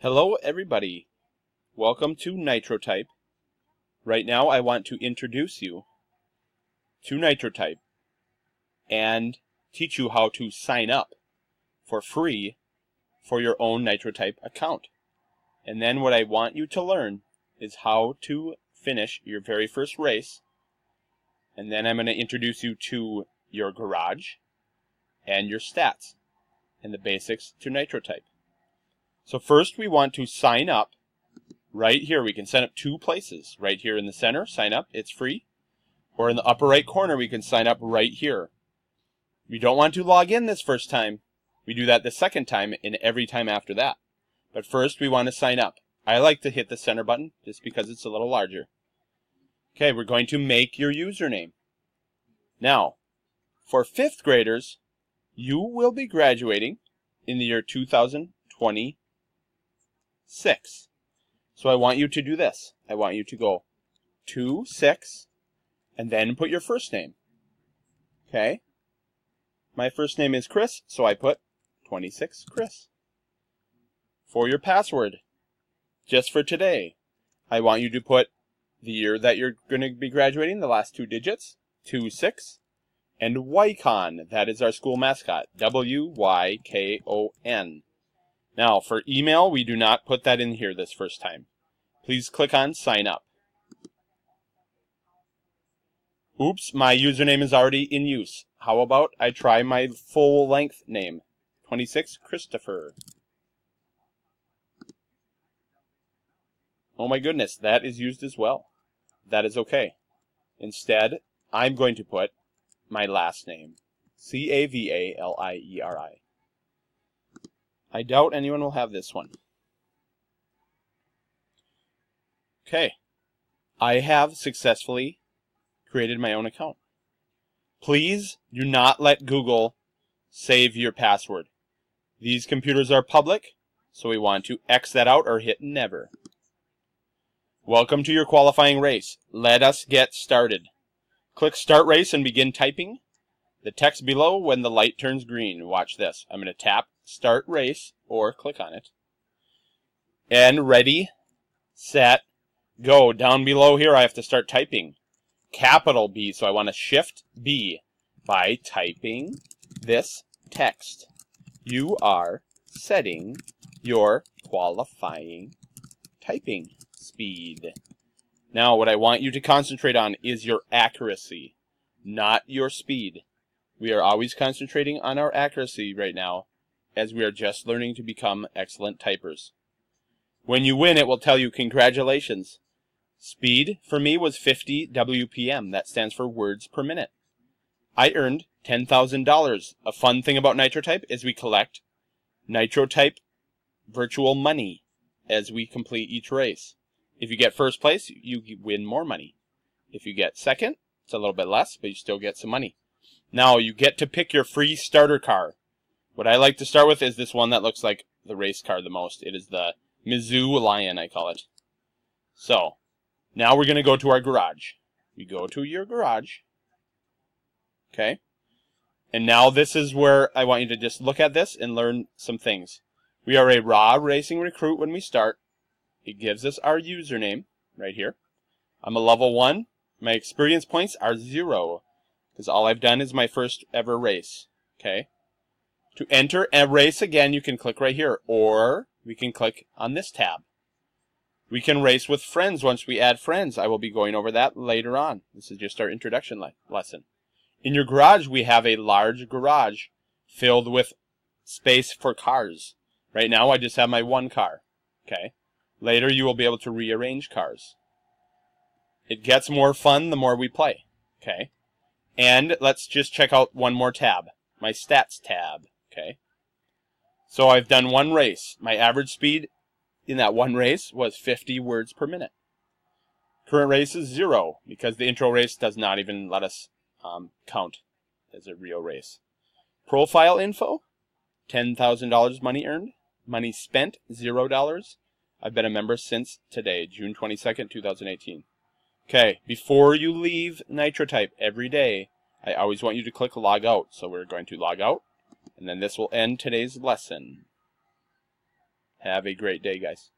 Hello everybody, welcome to NitroType. Right now I want to introduce you to NitroType and teach you how to sign up for free for your own NitroType account. And then what I want you to learn is how to finish your very first race. And then I'm going to introduce you to your garage and your stats and the basics to NitroType. So first we want to sign up right here. We can sign up two places. Right here in the center, sign up, it's free. Or in the upper right corner, we can sign up right here. We don't want to log in this first time. We do that the second time and every time after that. But first we want to sign up. I like to hit the center button just because it's a little larger. Okay, we're going to make your username. Now, for 5th graders, you will be graduating in the year 2026. So I want you to do this. I want you to go 26 and then put your first name. Okay? My first name is Chris, so I put 26 Chris. For your password, just for today, I want you to put the year that you're going to be graduating, the last 2 digits, 26, and Wycon, that is our school mascot, W-Y-K-O-N. Now, for email, we do not put that in here this first time. Please click on Sign Up. Oops, my username is already in use. How about I try my full-length name, 26 Christopher. Oh my goodness, that is used as well. That is okay. Instead, I'm going to put my last name, C-A-V-A-L-I-E-R-I. I doubt anyone will have this one. Okay, I have successfully created my own account. Please do not let Google save your password. These computers are public, so we want to X that out or hit never. Welcome to your qualifying race. Let us get started. Click Start Race and begin typing the text below when the light turns green. Watch this. I'm going to tap Start Race or click on it. And ready, set, go. Down below here I have to start typing. Capital B, so I want to Shift B by typing this text. You are setting your qualifying typing speed. Now what I want you to concentrate on is your accuracy, not your speed. We are always concentrating on our accuracy right now, as we are just learning to become excellent typers. When you win, it will tell you congratulations. Speed for me was 50 WPM. That stands for words per minute. I earned $10,000. A fun thing about NitroType is we collect NitroType virtual money as we complete each race. If you get first place, you win more money. If you get second, it's a little bit less, but you still get some money. Now, you get to pick your free starter car. What I like to start with is this one that looks like the race car the most. It is the Mizzou Lion, I call it. So, now we're going to go to our garage. You go to your garage. Okay? And now this is where I want you to just look at this and learn some things. We are a raw racing recruit when we start. It gives us our username right here. I'm a level 1. My experience points are 0 because all I've done is my first ever race. Okay? To enter a race again, you can click right here, or we can click on this tab. We can race with friends once we add friends. I will be going over that later on. This is just our introduction lesson. In your garage, we have a large garage filled with space for cars. Right now, I just have my one car. Okay? Later, you will be able to rearrange cars. It gets more fun the more we play. Okay? And let's just check out one more tab. My stats tab. Okay? So I've done one race. My average speed in that one race was 50 words per minute. Current race is 0 because the intro race does not even let us count as a real race. Profile info, $10,000 money earned. Money spent, $0. I've been a member since today, June 22nd, 2018. Okay, before you leave NitroType every day, I always want you to click log out. So we're going to log out, and then this will end today's lesson. Have a great day, guys.